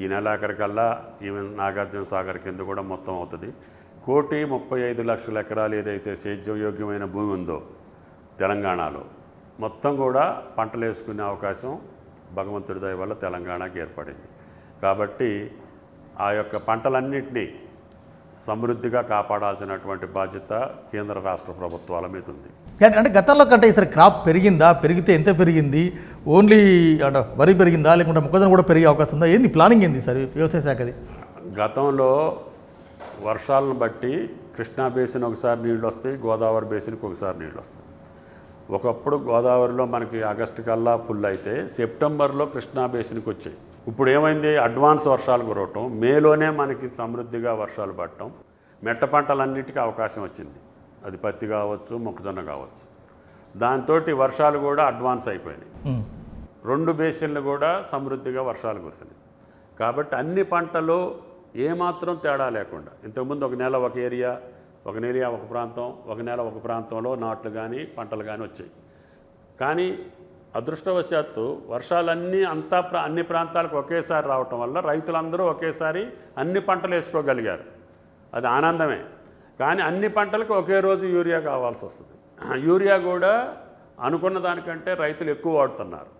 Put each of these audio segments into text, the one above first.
ఈ నెలాఖరికల్లా ఈవెన్ నాగార్జున సాగర్ కింద కూడా మొత్తం అవుతుంది. 1,35,00,000 ఎకరాలు ఏదైతే సేద్యయోగ్యమైన భూమి ఉందో తెలంగాణలో మొత్తం కూడా పంటలు వేసుకునే అవకాశం భగవంతుడి దయ వల్ల తెలంగాణకి ఏర్పడింది. కాబట్టి ఆ యొక్క పంటలన్నింటినీ సమృద్ధిగా కాపాడాల్సినటువంటి బాధ్యత కేంద్ర రాష్ట్ర ప్రభుత్వాల మీద ఉంది. అంటే గతంలో కంటే ఈసారి క్రాప్ పెరిగిందా, పెరిగితే ఎంత పెరిగింది? ఓన్లీ అంటే వరి పెరిగిందా లేకుంటే మొక్కజొన్న కూడా పెరిగే అవకాశం ఉందా? ఏంది ప్లానింగ్ ఏంది సార్ వ్యవసాయ శాఖది? గతంలో వర్షాలను బట్టి కృష్ణా బేసిన్ ఒకసారి నీళ్ళు వస్తాయి, గోదావరి బేసిన్కి ఒకసారి నీళ్ళు వస్తాయి. ఒకప్పుడు గోదావరిలో మనకి ఆగస్టు కల్లా ఫుల్ అయితే సెప్టెంబర్లో కృష్ణా బేసిన్కి వచ్చాయి. ఇప్పుడు ఏమైంది, అడ్వాన్స్ వర్షాలు కురవటం, మేలోనే మనకి సమృద్ధిగా వర్షాలు పడటం, మెట్ట పంటలన్నిటికీ అవకాశం వచ్చింది. అది పత్తి కావచ్చు, మొక్కజొన్న కావచ్చు. దాంతో వర్షాలు కూడా అడ్వాన్స్ అయిపోయినాయి. 2 బేసిన్లు కూడా సమృద్ధిగా వర్షాలు కురిసినాయి. కాబట్టి అన్ని పంటలు ఏమాత్రం తేడా లేకుండా, ఇంతకుముందు ఒక నెల ఒక ఏరియా, ఒక నెల ఒక ప్రాంతం, ఒక నెల ఒక ప్రాంతంలో నాట్లు కానీ పంటలు కానీ వచ్చాయి. కానీ అదృష్టవశాత్తు వర్షాలన్నీ అన్ని ప్రాంతాలకు ఒకేసారి రావటం వల్ల రైతులందరూ ఒకేసారి అన్ని పంటలు వేసుకోగలిగారు. అది ఆనందమే. కానీ అన్ని పంటలకు ఒకే రోజు యూరియా కావాల్సి వస్తుంది. యూరియా కూడా అనుకున్న దానికంటే రైతులు ఎక్కువ వాడుతున్నారు.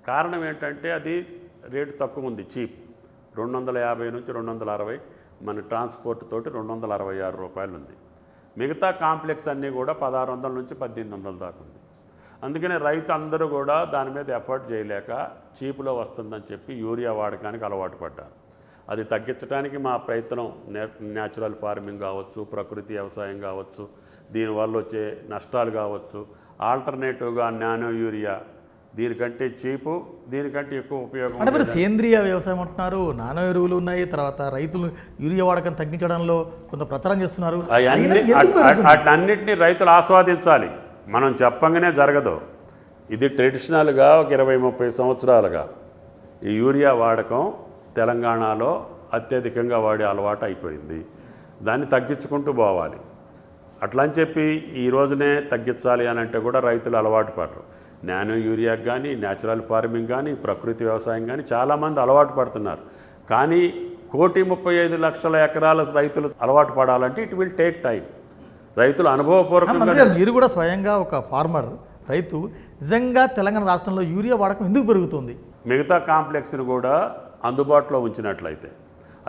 కారణం ఏంటంటే అది రేటు తక్కువ ఉంది, చీప్. 250 నుంచి 260, మన ట్రాన్స్పోర్ట్ తోటి 266 రూపాయలు ఉంది. మిగతా కాంప్లెక్స్ అన్నీ కూడా 1600 నుంచి 1800 దాకా ఉంది. అందుకనే రైతు అందరూ కూడా దాని మీద ఎఫర్ట్ చేయలేక చీపులో వస్తుందని చెప్పి యూరియా వాడకానికి అలవాటు పడ్డారు. అది తగ్గించడానికి మా ప్రయత్నం న్యాచురల్ ఫార్మింగ్ కావచ్చు, ప్రకృతి వ్యవసాయం కావచ్చు, దీనివల్ల వచ్చే నష్టాలు కావచ్చు, ఆల్టర్నేటివ్గా నానో యూరియా, దీనికంటే చీపు, దీనికంటే ఎక్కువ ఉపయోగం. అంటే మరి సేంద్రియ వ్యవసాయం అంటున్నారు, నానో ఎరువులు ఉన్నాయి, తర్వాత రైతులు యూరియా వాడకం తగ్గించడంలో కొంత ప్రచారం చేస్తున్నారు. అన్నింటినీ రైతులు ఆస్వాదించాలి. మనం చెప్పంగానే జరగదు. ఇది ట్రెడిషనల్గా ఒక 20-30 సంవత్సరాలుగా ఈ యూరియా వాడకం తెలంగాణలో అత్యధికంగా వాడే అలవాటు అయిపోయింది. దాన్ని తగ్గించుకుంటూ పోవాలి. అట్లా అని చెప్పి ఈ రోజునే తగ్గించాలి అని అంటే కూడా రైతులు అలవాటు పడరు. నానో యూరియాకి కానీ, న్యాచురల్ ఫార్మింగ్ కానీ, ప్రకృతి వ్యవసాయం కానీ చాలామంది అలవాటు పడుతున్నారు. కానీ 1,35,00,000 ఎకరాల రైతులు అలవాటు పడాలంటే ఇట్ విల్ టేక్ టైం. రైతులు అనుభవపూర్వకంగా. మీరు కూడా స్వయంగా ఒక ఫార్మర్, రైతు, నిజంగా తెలంగాణ రాష్ట్రంలో యూరియా వాడకం ఎందుకు పెరుగుతుంది? మిగతా కాంప్లెక్స్ని కూడా అందుబాటులో ఉంచినట్లయితే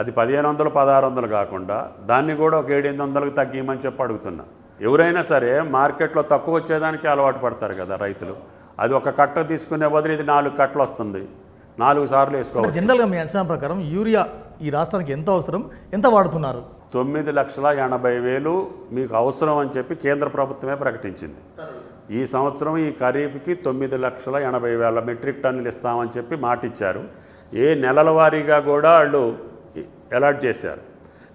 అది 1500, 1600 కాకుండా దాన్ని కూడా ఒక 700-800కి తగ్గిమని చెప్పి అడుగుతున్నా. ఎవరైనా సరే మార్కెట్లో తక్కువ వచ్చేదానికి అలవాటు పడతారు కదా రైతులు. అది ఒక కట్ట తీసుకునే బదులు ఇది 4 కట్టలు వస్తుంది, 4 సార్లు వేసుకోవాలి. జనరల్గా మీ అంచనా ప్రకారం యూరియా ఈ రాష్ట్రానికి ఎంత అవసరం, ఎంత వాడుతున్నారు? 9,80,000 మీకు అవసరం అని చెప్పి కేంద్ర ప్రభుత్వమే ప్రకటించింది. ఈ సంవత్సరం ఈ ఖరీఫ్కి 9,80,000 మెట్రిక్ టన్నులు ఇస్తామని చెప్పి మాట ఇచ్చారు. ఏ నెలల వారీగా కూడా వాళ్ళు అలాట్ చేశారు.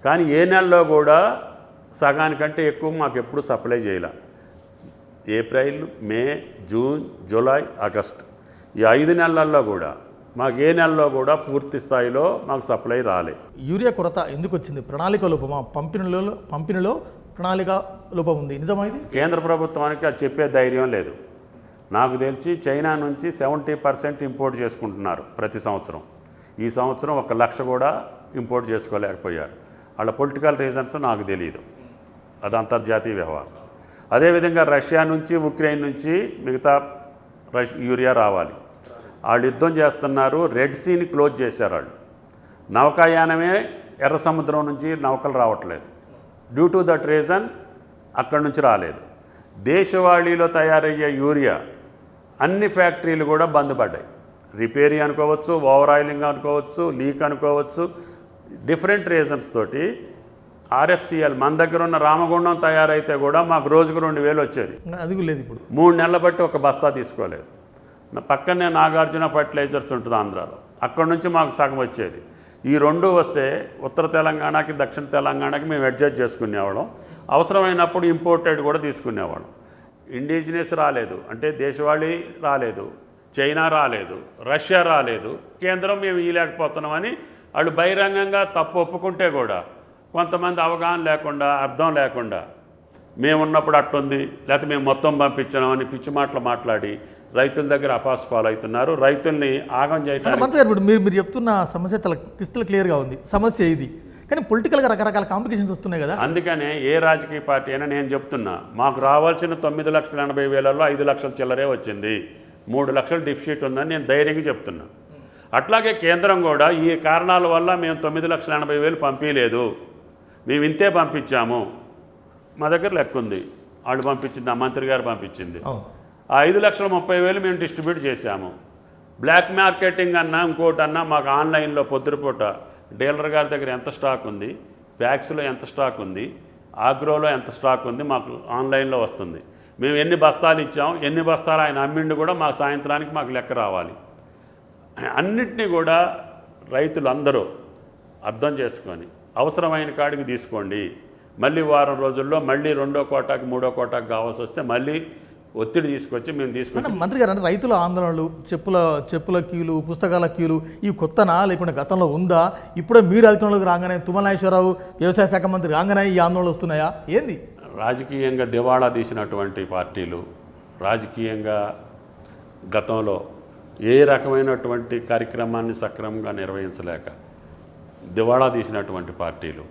కానీ ఏ నెలలో కూడా సగానికంటే ఎక్కువ మాకు ఎప్పుడు సప్లై చేయలే. ఏప్రిల్, మే, జూన్, జూలై, ఆగస్ట్ ఈ 5 నెలల్లో కూడా మాకు ఏ నెలలో కూడా పూర్తి స్థాయిలో మాకు సప్లై రాలే. యూరియా కొరత ఎందుకు వచ్చింది? ప్రణాళిక లోపమా? పంపిణీలో ప్రణాళిక లోపం ఉంది, నిజమైంది? కేంద్ర ప్రభుత్వానికి అది చెప్పే ధైర్యం లేదు. నాకు తెలిసి చైనా నుంచి 70% ఇంపోర్ట్ చేసుకుంటున్నారు ప్రతి సంవత్సరం. ఈ సంవత్సరం 1,00,000 కూడా ఇంపోర్ట్ చేసుకోలేకపోయారు. వాళ్ళ పొలిటికల్ రీజన్స్ నాకు తెలియదు, అది అంతర్జాతీయ వ్యవహారం. అదేవిధంగా రష్యా నుంచి, ఉక్రెయిన్ నుంచి మిగతా యూరియా రావాలి. వాళ్ళు యుద్ధం చేస్తున్నారు, రెడ్ సీని క్లోజ్ చేశారు వాళ్ళు. నౌకాయానమే ఎర్ర సముద్రం నుంచి నౌకలు రావట్లేదు. డ్యూ టు దట్ రీజన్ అక్కడి నుంచి రాలేదు. దేశవాళీలో తయారయ్యే యూరియా అన్ని ఫ్యాక్టరీలు కూడా బంద్ పడ్డాయి. రిపేరీ అనుకోవచ్చు, ఓవర్ ఆయిలింగ్ అనుకోవచ్చు, లీక్ అనుకోవచ్చు, డిఫరెంట్ రీజన్స్ తోటి RFCL మన దగ్గర ఉన్న రామగుండం తయారైతే కూడా మాకు రోజుకు 2,000 వచ్చేది. అది లేదు. ఇప్పుడు 3 నెలల బట్టి ఒక బస్తా తీసుకోలేదు. పక్కనే నాగార్జున ఫర్టిలైజర్స్ ఉంటుంది ఆంధ్రాలో, అక్కడ నుంచి మాకు సగం వచ్చేది. ఈ 2 వస్తే ఉత్తర తెలంగాణకి, దక్షిణ తెలంగాణకి మేము అడ్జస్ట్ చేసుకునేవాళ్ళం. అవసరమైనప్పుడు ఇంపోర్టెడ్ కూడా తీసుకునేవాళ్ళం. ఇండిజినియస్ రాలేదు అంటే దేశవాళీ రాలేదు, చైనా రాలేదు, రష్యా రాలేదు, కేంద్రం మేము ఇవ్వలేకపోతున్నామని వాళ్ళు బహిరంగంగా తప్పు ఒప్పుకుంటే కూడా కొంతమంది అవగాహన లేకుండా, అర్థం లేకుండా మేమున్నప్పుడు అట్టుంది, లేకపోతే మేము మొత్తం పంపించామని పిచ్చి మాటలు మాట్లాడి రైతుల దగ్గర అపాస్పాలు అవుతున్నారు. రైతుల్ని ఆగం అంటే చేయడానికి మంత్రి గారు ఇప్పుడు మీరు చెప్తున్న సమస్య చాలా క్రిస్టల్ క్లియర్గా ఉంది. సమస్య ఇది, కానీ పొలిటికల్గా రకరకాల కాంప్లికేషన్స్ వస్తున్నాయి కదా. అందుకనే ఏ రాజకీయ పార్టీ అయినా నేను చెప్తున్నా, మాకు రావాల్సిన 9,80,000లో 5 లక్షల చిల్లరే వచ్చింది, 3 లక్షల డిఫిసిట్ ఉందని నేను ధైర్యంగా చెప్తున్నా. అట్లాగే కేంద్రం కూడా ఈ కారణాల వల్ల మేము 9,80,000 పంపించలేదు, మేము ఇంతే పంపించాము, మా దగ్గర లెక్క ఉంది, వాళ్ళు పంపించింది, ఆ మంత్రి గారు పంపించింది, ఆ 5,30,000 మేము డిస్ట్రిబ్యూట్ చేశాము. బ్లాక్ మార్కెటింగ్ అన్నా ఇంకోటి అన్నా మాకు ఆన్లైన్లో పొద్దుపూట డీలర్ గారి దగ్గర ఎంత స్టాక్ ఉంది, ప్యాక్స్లో ఎంత స్టాక్ ఉంది, ఆగ్రోలో ఎంత స్టాక్ ఉంది, మాకు ఆన్లైన్లో వస్తుంది. మేము ఎన్ని బస్తాలు ఇచ్చాం, ఎన్ని బస్తాలు ఆయన అమ్మిండు కూడా మాకు సాయంత్రానికి మాకు లెక్క రావాలి. అన్నిటినీ కూడా రైతులందరూ అర్థం చేసుకొని అవసరమైన కాడికి తీసుకోండి. మళ్ళీ వారం రోజుల్లో మళ్ళీ 2వ కోటాకి 3వ కోటాకి కావాల్సి వస్తే మళ్ళీ ఒత్తిడి తీసుకొచ్చి మేము తీసుకొచ్చి. మంత్రి గారు, అంటే రైతుల ఆందోళనలు, చెప్పుల క్యూలు, పుస్తకాల క్యూలు ఇవి కొత్తనా లేకుంటే గతంలో ఉందా? ఇప్పుడే మీరు అధికారంలోకి రాగానే, తుమ్మల నాగేశ్వరరావు వ్యవసాయ శాఖ మంత్రి రాగానే ఈ ఆందోళనలు వస్తున్నాయా ఏంది? రాజకీయంగా దివాళా తీసినటువంటి పార్టీలు, రాజకీయంగా గతంలో ఏ రకమైనటువంటి కార్యక్రమాన్ని సక్రమంగా నిర్వహించలేక దివాళా తీసినటువంటి పార్టీలు